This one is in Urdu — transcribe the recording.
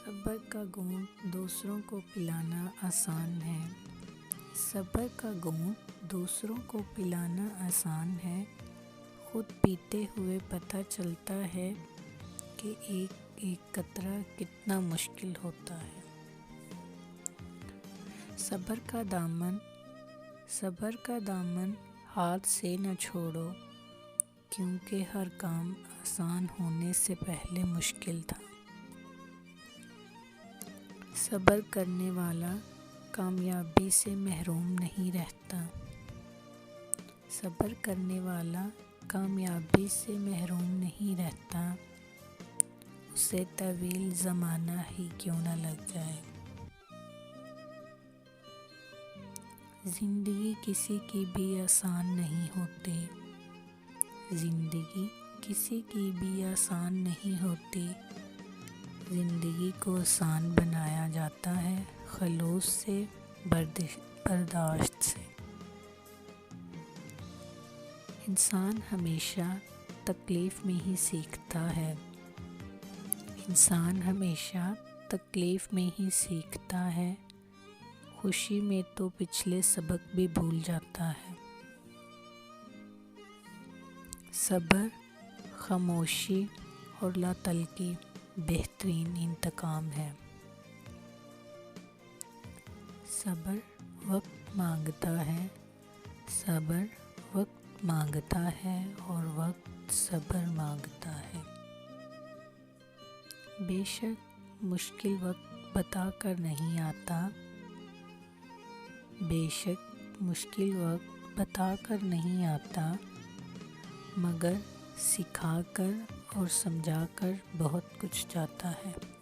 صبر کا گھونٹ دوسروں کو پلانا آسان ہے۔ صبر کا گھونٹ دوسروں کو پلانا آسان ہے، خود پیتے ہوئے پتہ چلتا ہے کہ ایک ایک قطرہ کتنا مشکل ہوتا ہے۔ صبر کا دامن ہاتھ سے نہ چھوڑو، کیونکہ ہر کام آسان ہونے سے پہلے مشکل تھا۔ صبر کرنے والا کامیابی سے محروم نہیں رہتا۔ صبر کرنے والا کامیابی سے محروم نہیں رہتا، اسے طویل زمانہ ہی کیوں نہ لگ جائے۔ زندگی کسی کی بھی آسان نہیں ہوتی۔ زندگی کسی کی بھی آسان نہیں ہوتی۔ زندگی کو آسان بنایا جاتا ہے خلوص سے، برداشت سے۔ انسان ہمیشہ تکلیف میں ہی سیکھتا ہے۔ انسان ہمیشہ تکلیف میں ہی سیکھتا ہے، خوشی میں تو پچھلے سبق بھی بھول جاتا ہے۔ صبر، خاموشی اور لاطلبی کی بہترین انتقام ہے۔ صبر وقت مانگتا ہے، صبر وقت مانگتا ہے اور وقت صبر مانگتا ہے۔ بے شک مشکل وقت بتا کر نہیں آتا، بے شک مشکل وقت بتا کر نہیں آتا، مگر سکھا کر اور سمجھا کر بہت کچھ جاتا ہے۔